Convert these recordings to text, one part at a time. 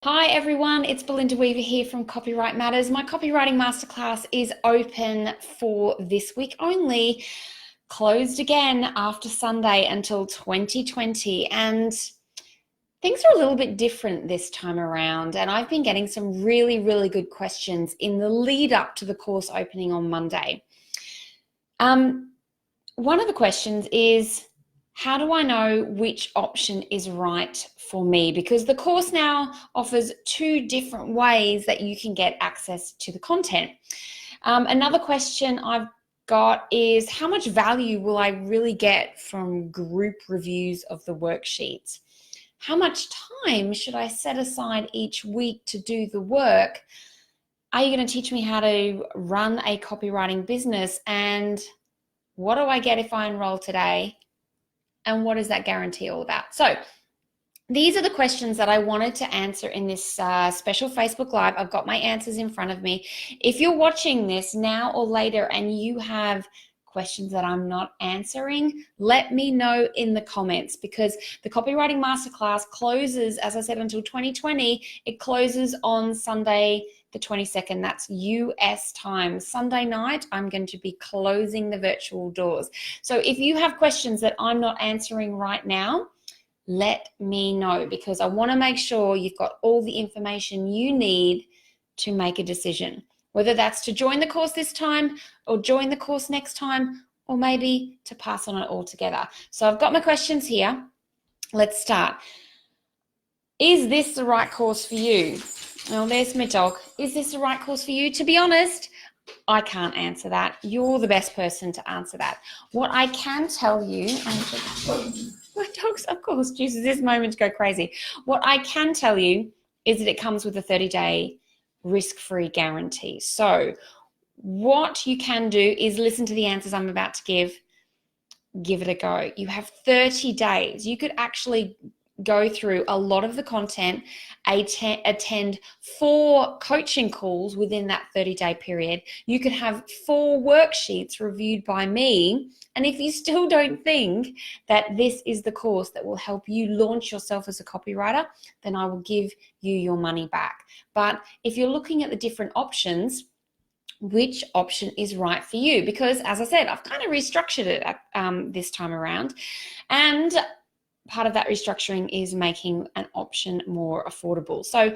Hi everyone, it's Belinda Weaver here from Copyright Matters. My Copywriting Master Class is open for this week only, closed again after Sunday until 2020, and things are a little bit different this time around, and I've been getting some really good questions in the lead up to the course opening on Monday. One of the questions is, how do I know which option is right for me? Because the course now offers two different ways that you can get access to the content. Another question I've got is, how much value will I really get from group reviews of the worksheets? How much time should I set aside each week to do the work? Are you going to teach me how to run a copywriting business? And what do I get if I enroll today? And what is that guarantee all about? So these are the questions that I wanted to answer in this special Facebook Live. I've got my answers in front of me. If you're watching this now or later and you have questions that I'm not answering, let me know in the comments, because the Copywriting Masterclass closes, as I said, until 2020. It closes on Sunday the 22nd. That's US time. Sunday night, I'm going to be closing the virtual doors. So if you have questions that I'm not answering right now, let me know, because I want to make sure you've got all the information you need to make a decision, whether that's to join the course this time or join the course next time, or maybe to pass on it altogether. So I've got my questions here. Let's start. Is this the right course for you? Well, there's my dog. Is this the right course for you? To be honest, I can't answer that. You're the best person to answer that. What I can tell you, my dog's, of course, chooses this moment to go crazy. What I can tell you is that it comes with a 30-day risk-free guarantee. So what you can do is listen to the answers I'm about to give it a go. You have 30 days. You could actually go through a lot of the content, attend 4 coaching calls within that 30-day period. You could have 4 worksheets reviewed by me. And if you still don't think that this is the course that will help you launch yourself as a copywriter, then I will give you your money back. But if you're looking at the different options, which option is right for you? Because as I said, I've kind of restructured it this time around. And part of that restructuring is making an option more affordable. So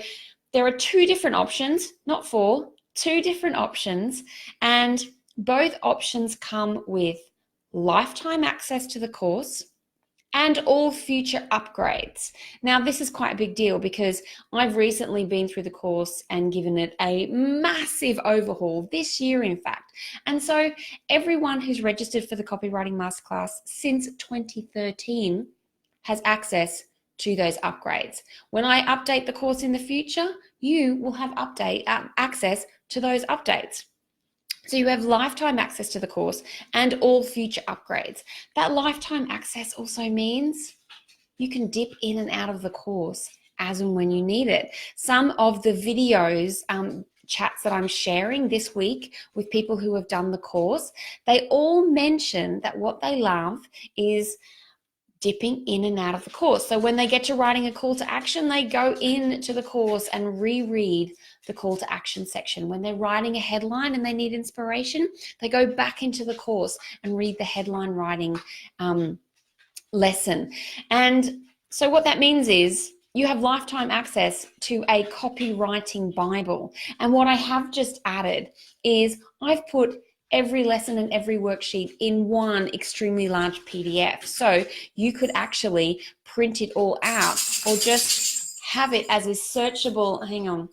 there are 2 different options, not 4, 2 different options, and both options come with lifetime access to the course and all future upgrades. Now, this is quite a big deal because I've recently been through the course and given it a massive overhaul this year, in fact. And so everyone who's registered for the Copywriting Masterclass since 2013 has access to those upgrades. When I update the course in the future, you will have access to those updates. So you have lifetime access to the course and all future upgrades. That lifetime access also means you can dip in and out of the course as and when you need it. Some of the videos, chats that I'm sharing this week with people who have done the course, they all mention that what they love is dipping in and out of the course. So when they get to writing a call to action, they go into the course and reread the call to action section. When they're writing a headline and they need inspiration, they go back into the course and read the headline writing lesson. And so what that means is you have lifetime access to a copywriting Bible. And what I have just added is I've put every lesson and every worksheet in one extremely large PDF. So you could actually print it all out or just have it as a searchable, hang on,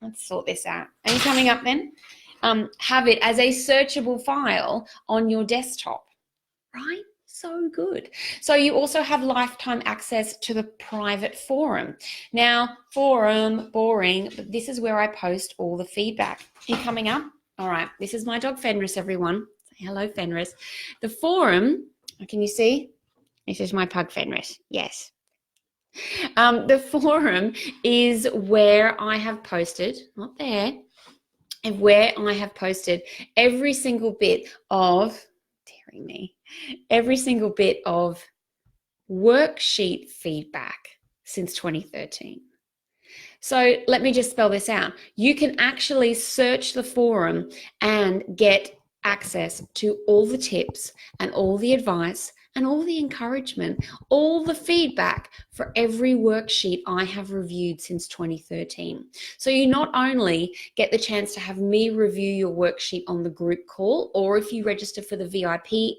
let's sort this out. Are you coming up then? Have it as a searchable file on your desktop, right? So good. So you also have lifetime access to the private forum. Now, forum, boring, but this is where I post all the feedback. Are you coming up? All right, this is my dog Fenris, everyone. Say hello, Fenris. The forum, can you see? This is my pug Fenris, yes. The forum is where I have posted, not there, and where I have posted every single bit of, tearing me, every single bit of worksheet feedback since 2013. So let me just spell this out. You can actually search the forum and get access to all the tips and all the advice and all the encouragement, all the feedback for every worksheet I have reviewed since 2013. So you not only get the chance to have me review your worksheet on the group call, or if you register for the VIP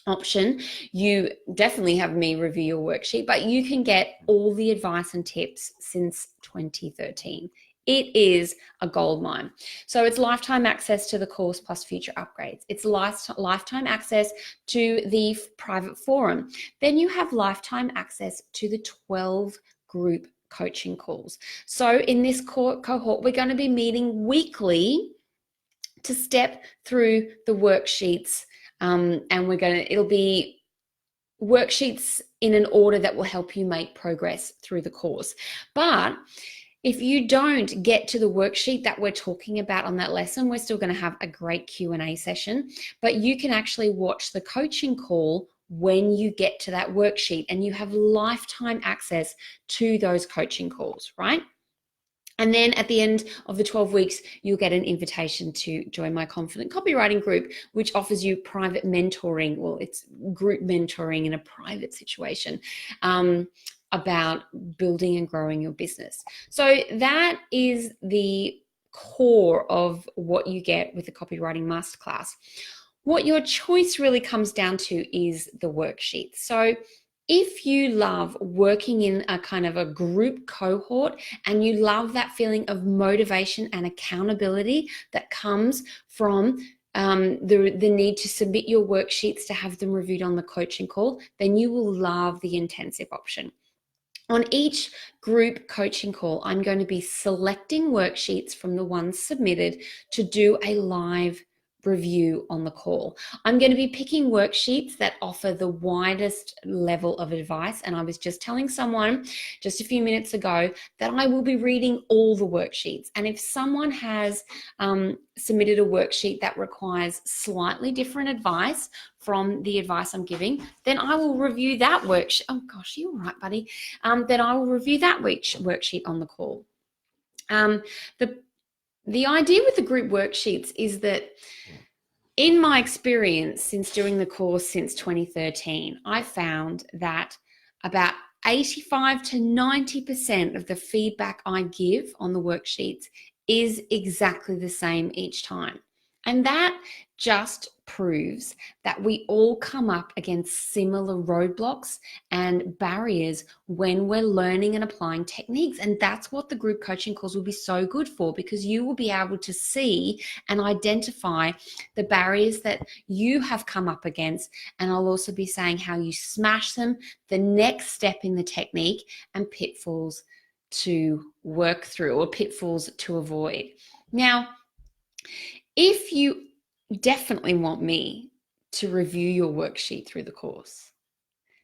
option, you definitely have me review your worksheet, but you can get all the advice and tips since 2013. It is a gold mine. So it's lifetime access to the course plus future upgrades. It's lifetime access to the private forum. Then you have lifetime access to the 12 group coaching calls. So in this cohort, we're going to be meeting weekly to step through the worksheets, and it'll be worksheets in an order that will help you make progress through the course. But if you don't get to the worksheet that we're talking about on that lesson, we're still going to have a great Q&A session, but you can actually watch the coaching call when you get to that worksheet, and you have lifetime access to those coaching calls, right? And then at the end of the 12 weeks, you'll get an invitation to join my Confident Copywriting group, which offers you private mentoring. Well, it's group mentoring in a private situation about building and growing your business. So that is the core of what you get with the Copywriting Master Class. What your choice really comes down to is the worksheet. So if you love working in a kind of a group cohort and you love that feeling of motivation and accountability that comes from the need to submit your worksheets to have them reviewed on the coaching call, then you will love the intensive option. On each group coaching call, I'm going to be selecting worksheets from the ones submitted to do a live review on the call. I'm going to be picking worksheets that offer the widest level of advice. And I was just telling someone just a few minutes ago that I will be reading all the worksheets. And if someone has submitted a worksheet that requires slightly different advice from the advice I'm giving, then I will review that worksheet. Oh gosh, you're right, buddy. Then I will review that worksheet on the call. The idea with the group worksheets is that in my experience since doing the course since 2013, I found that about 85 to 90% of the feedback I give on the worksheets is exactly the same each time. And that just proves that we all come up against similar roadblocks and barriers when we're learning and applying techniques. And that's what the group coaching calls will be so good for, because you will be able to see and identify the barriers that you have come up against. And I'll also be saying how you smash them, the next step in the technique, and pitfalls to work through or pitfalls to avoid. Now, if you definitely want me to review your worksheet through the course,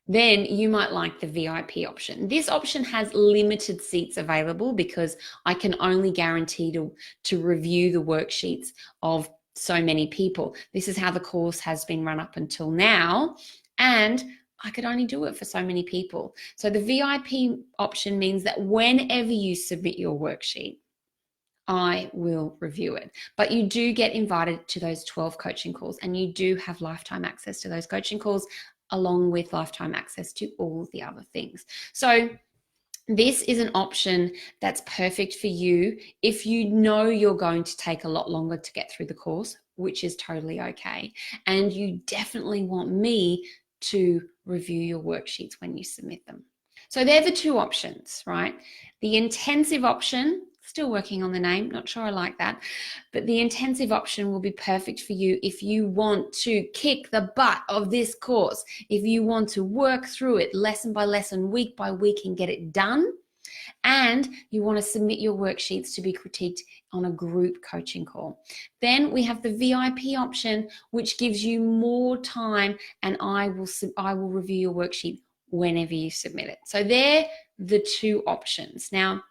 then you might like the VIP option. This option has limited seats available because I can only guarantee to review the worksheets of so many people. This is how the course has been run up until now, and I could only do it for so many people. So the VIP option means that whenever you submit your worksheet, I will review it. But you do get invited to those 12 coaching calls, and you do have lifetime access to those coaching calls, along with lifetime access to all the other things. So this is an option that's perfect for you if you know you're going to take a lot longer to get through the course, which is totally okay. And you definitely want me to review your worksheets when you submit them. So they're the two options, right? The intensive option, still working on the name, not sure I like that, but the intensive option will be perfect for you if you want to kick the butt of this course, if you want to work through it lesson by lesson, week by week, and get it done, and you want to submit your worksheets to be critiqued on a group coaching call. Then we have the VIP option, which gives you more time, and I will review your worksheet whenever you submit it. So they're the two options. Now,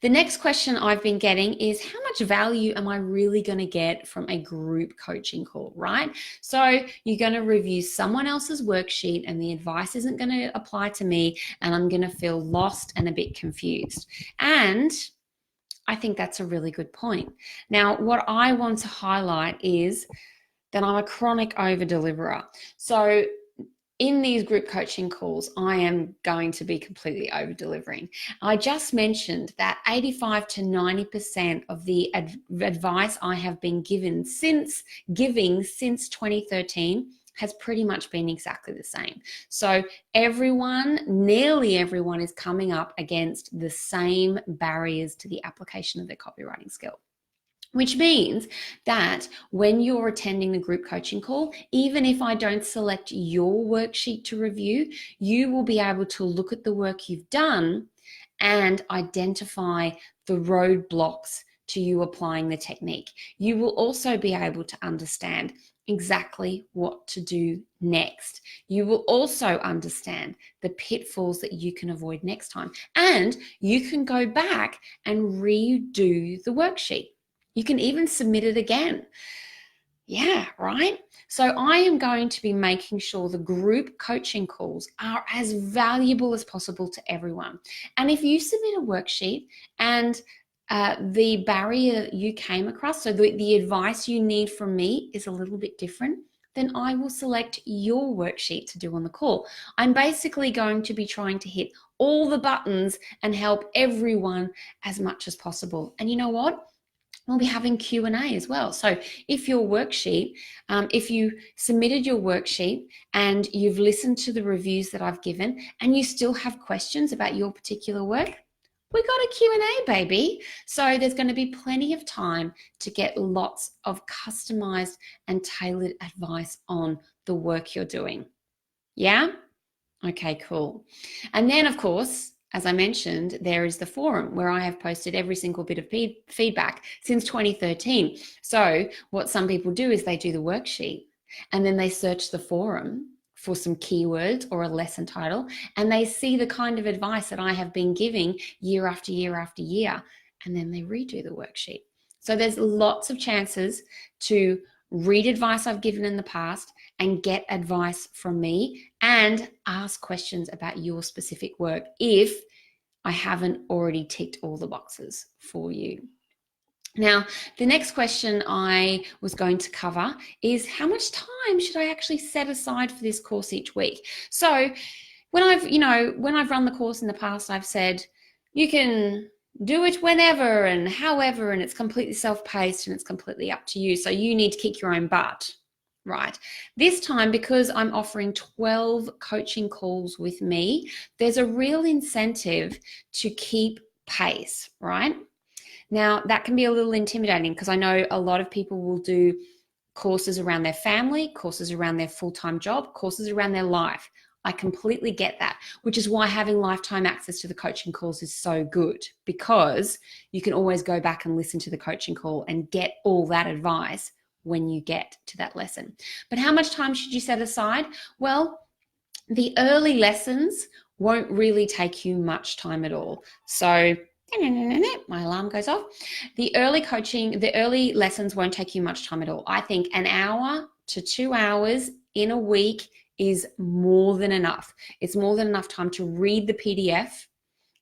The next question I've been getting is how much value am I really going to get from a group coaching call, right? So you're going to review someone else's worksheet and the advice isn't going to apply to me and I'm going to feel lost and a bit confused. And I think that's a really good point. Now, what I want to highlight is that I'm a chronic over deliverer. So in these group coaching calls, I am going to be completely over delivering. I just mentioned that 85 to 90% of the advice I have been giving since 2013 has pretty much been exactly the same. So nearly everyone is coming up against the same barriers to the application of their copywriting skill. Which means that when you're attending the group coaching call, even if I don't select your worksheet to review, you will be able to look at the work you've done and identify the roadblocks to you applying the technique. You will also be able to understand exactly what to do next. You will also understand the pitfalls that you can avoid next time. And you can go back and redo the worksheet. You can even submit it again. Yeah, right? So I am going to be making sure the group coaching calls are as valuable as possible to everyone. And if you submit a worksheet and the barrier you came across, so the advice you need from me is a little bit different, then I will select your worksheet to do on the call. I'm basically going to be trying to hit all the buttons and help everyone as much as possible. And you know what? We'll be having Q&A as well. So if your worksheet, if you submitted your worksheet and you've listened to the reviews that I've given and you still have questions about your particular work, we got a Q&A, baby. So there's going to be plenty of time to get lots of customized and tailored advice on the work you're doing. Yeah? Okay, cool. And then, of course, as I mentioned, there is the forum where I have posted every single bit of feedback since 2013. So what some people do is they do the worksheet and then they search the forum for some keywords or a lesson title, and they see the kind of advice that I have been giving year after year after year, and then they redo the worksheet. So there's lots of chances to read advice I've given in the past and get advice from me and ask questions about your specific work if I haven't already ticked all the boxes for you. Now, the next question I was going to cover is how much time should I actually set aside for this course each week? So when I've run the course in the past, I've said you can do it whenever and however, and it's completely self-paced and it's completely up to you. So you need to kick your own butt, right? This time, because I'm offering 12 coaching calls with me, there's a real incentive to keep pace, right? Now, that can be a little intimidating because I know a lot of people will do courses around their family, courses around their full-time job, courses around their life. I completely get that, which is why having lifetime access to the coaching calls is so good, because you can always go back and listen to the coaching call and get all that advice when you get to that lesson. But how much time should you set aside? Well, the early lessons won't really take you much time at all. So my alarm goes off. The early lessons won't take you much time at all. I think an hour to 2 hours in a week is more than enough. It's more than enough time to read the PDF.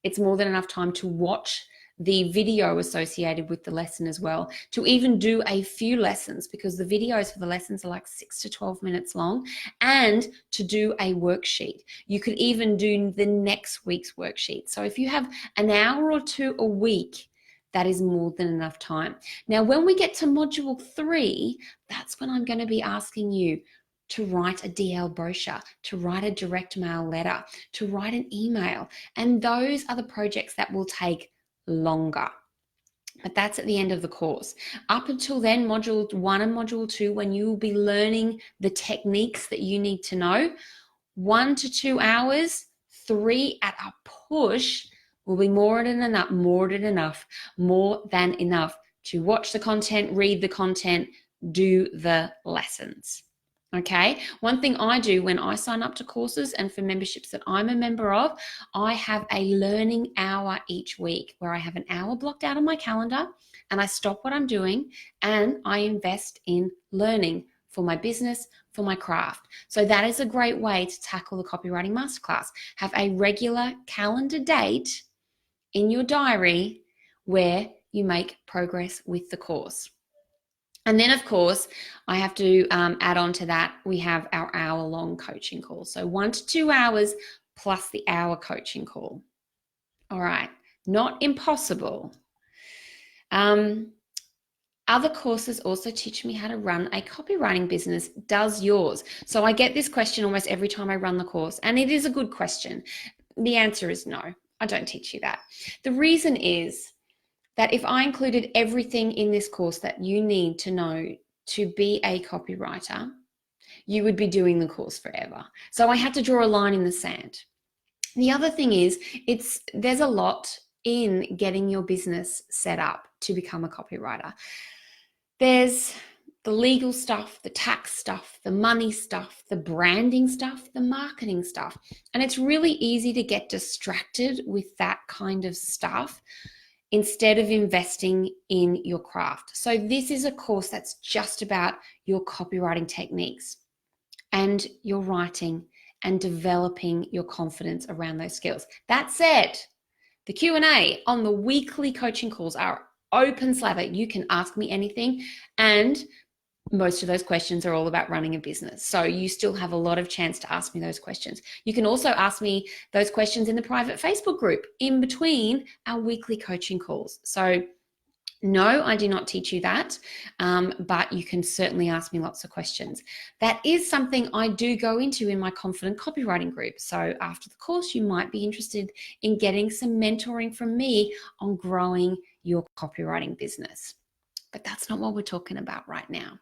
It's more than enough time to watch the video associated with the lesson as well, to even do a few lessons, because the videos for the lessons are like 6 to 12 minutes long, and to do a worksheet. You could even do the next week's worksheet. So if you have an hour or two a week, that is more than enough time. Now, when we get to module 3, that's when I'm going to be asking you to write a DL brochure, to write a direct mail letter, to write an email. And those are the projects that will take longer. But that's at the end of the course. Up until then, module 1 and module 2, when you will be learning the techniques that you need to know, 1 to 2 hours, 3 at a push will be more than enough to watch the content, read the content, do the lessons. Okay. One thing I do when I sign up to courses and for memberships that I'm a member of, I have a learning hour each week where I have an hour blocked out on my calendar and I stop what I'm doing and I invest in learning for my business, for my craft. So that is a great way to tackle the Copywriting Masterclass. Have a regular calendar date in your diary where you make progress with the course. And then, of course, I have to add on to that, we have our hour-long coaching call. So 1 to 2 hours plus the hour coaching call. All right, not impossible. Other courses also teach me how to run a copywriting business. Does yours? So I get this question almost every time I run the course, and it is a good question. The answer is no, I don't teach you that. The reason is that if I included everything in this course that you need to know to be a copywriter, you would be doing the course forever. So I had to draw a line in the sand. The other thing is, there's a lot in getting your business set up to become a copywriter. There's the legal stuff, the tax stuff, the money stuff, the branding stuff, the marketing stuff. And it's really easy to get distracted with that kind of stuff instead of investing in your craft. So this is a course that's just about your copywriting techniques and your writing and developing your confidence around those skills. That said, the Q&A on the weekly coaching calls are open slather. You can ask me anything, and most of those questions are all about running a business. So you still have a lot of chance to ask me those questions. You can also ask me those questions in the private Facebook group in between our weekly coaching calls. So no, I do not teach you that, but you can certainly ask me lots of questions. That is something I do go into in my Confident Copywriting group. So after the course, you might be interested in getting some mentoring from me on growing your copywriting business. But that's not what we're talking about right now.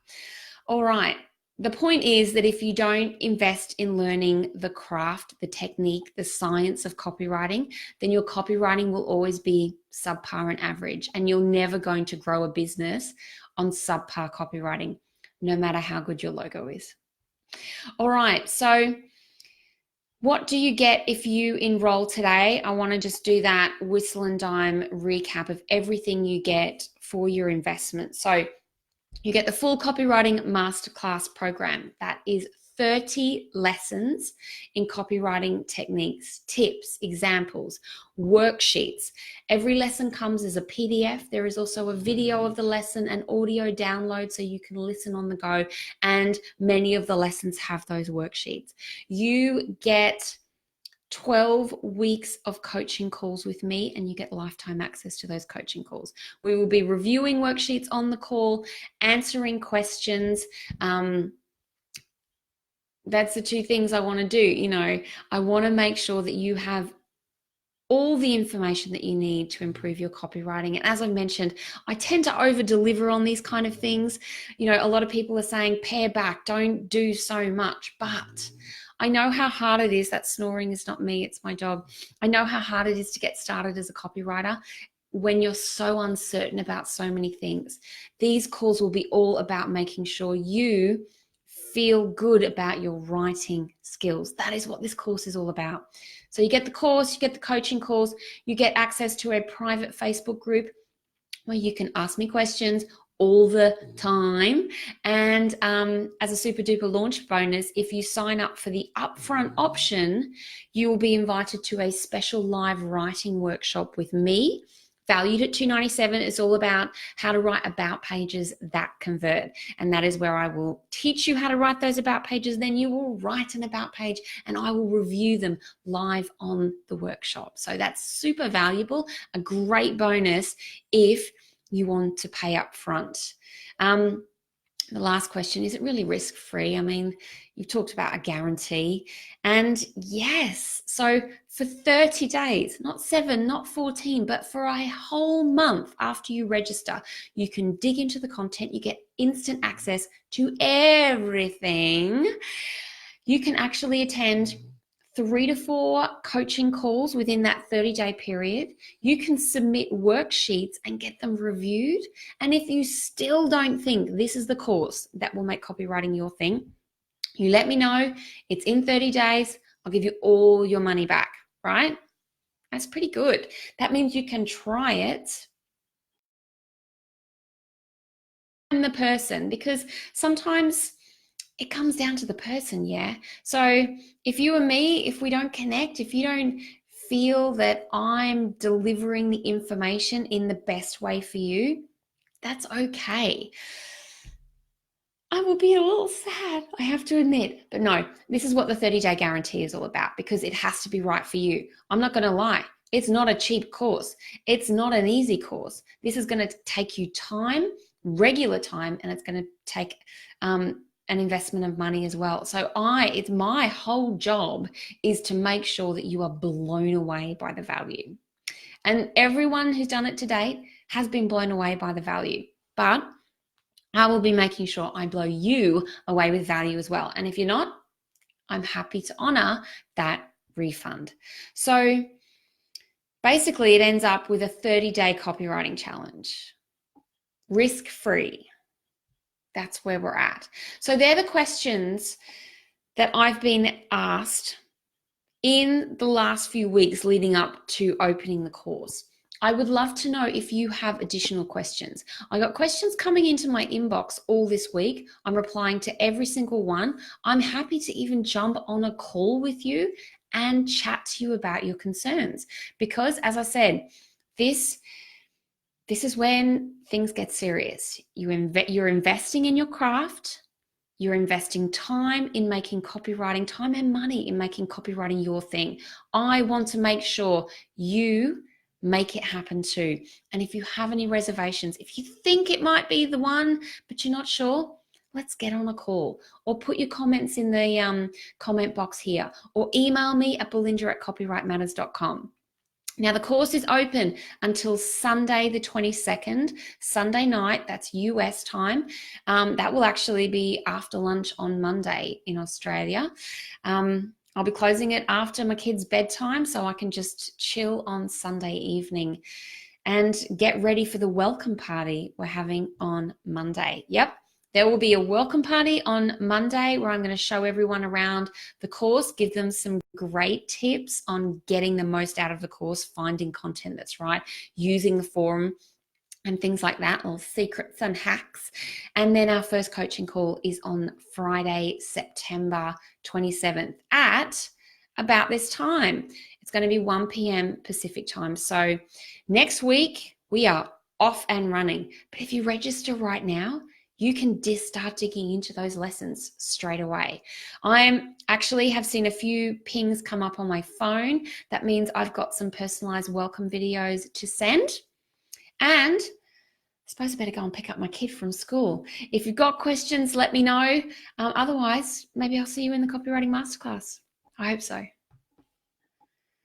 All right. The point is that if you don't invest in learning the craft, the technique, the science of copywriting, then your copywriting will always be subpar and average, and you're never going to grow a business on subpar copywriting, no matter how good your logo is. All right. So what do you get if you enroll today? I want to just do that whistle and dime recap of everything you get for your investment. So you get the full Copywriting Masterclass program. That is 30 lessons in copywriting techniques, tips, examples, worksheets. Every lesson comes as a PDF. There is also a video of the lesson and audio download so you can listen on the go. And many of the lessons have those worksheets. You get 12 weeks of coaching calls with me, and you get lifetime access to those coaching calls. We will be reviewing worksheets on the call, answering questions. That's the two things I want to do. I want to make sure that you have all the information that you need to improve your copywriting. And as I mentioned, I tend to over deliver on these kind of things. A lot of people are saying, pare back, don't do so much, but I know how hard it is. That snoring is not me, it's my dog. I know how hard it is to get started as a copywriter when you're so uncertain about so many things. These calls will be all about making sure you feel good about your writing skills. That is what this course is all about. So you get the course, you get the coaching calls, you get access to a private Facebook group where you can ask me questions all the time. And as a super duper launch bonus, if you sign up for the upfront option, you will be invited to a special live writing workshop with me, valued at $297. It's all about how to write about pages that convert. And that is where I will teach you how to write those about pages. Then you will write an about page and I will review them live on the workshop. So that's super valuable, a great bonus if you want to pay up front. The last question, is it really risk-free? I mean, you've talked about a guarantee. And yes, so for 30 days, not 7, not 14, but for a whole month after you register, you can dig into the content. You get instant access to everything. You can actually attend 3 to 4 coaching calls within that 30-day period. You can submit worksheets and get them reviewed. And if you still don't think this is the course that will make copywriting your thing, You let me know, it's in 30 days, I'll give you all your money back, right? That's pretty good. That means you can try it. And the person, because sometimes it comes down to the person, yeah? So if you and me, if we don't connect, if you don't feel that I'm delivering the information in the best way for you, that's okay. I will be a little sad, I have to admit. But no, this is what the 30-day guarantee is all about, because it has to be right for you. I'm not going to lie. It's not a cheap course. It's not an easy course. This is going to take you time, regular time, and it's going to take an investment of money as well. So it's my whole job is to make sure that you are blown away by the value. And everyone who's done it to date has been blown away by the value. But I will be making sure I blow you away with value as well. And if you're not, I'm happy to honor that refund. So basically, it ends up with a 30-day copywriting challenge, risk-free. That's where we're at. So they're the questions that I've been asked in the last few weeks leading up to opening the course. I would love to know if you have additional questions. I got questions coming into my inbox all this week. I'm replying to every single one. I'm happy to even jump on a call with you and chat to you about your concerns, because as I said, this is when things get serious. You're investing in your craft. You're investing time in making copywriting, time and money in making copywriting your thing. I want to make sure you make it happen too. And if you have any reservations, if you think it might be the one, but you're not sure, let's get on a call, or put your comments in the comment box here, or email me at belinda@copyrightmatters.com. Now, the course is open until Sunday, the 22nd, Sunday night. That's US time. That will actually be after lunch on Monday in Australia. I'll be closing it after my kids' bedtime, so I can just chill on Sunday evening and get ready for the welcome party we're having on Monday. Yep. There will be a welcome party on Monday where I'm going to show everyone around the course, give them some great tips on getting the most out of the course, finding content that's right, using the forum and things like that, all secrets and hacks. And then our first coaching call is on Friday, September 27th at about this time. It's going to be 1 p.m. Pacific time. So next week we are off and running. But if you register right now, you can start digging into those lessons straight away. I actually have seen a few pings come up on my phone. That means I've got some personalized welcome videos to send. And I suppose I better go and pick up my kid from school. If you've got questions, let me know. Otherwise, maybe I'll see you in the Copywriting Masterclass. I hope so.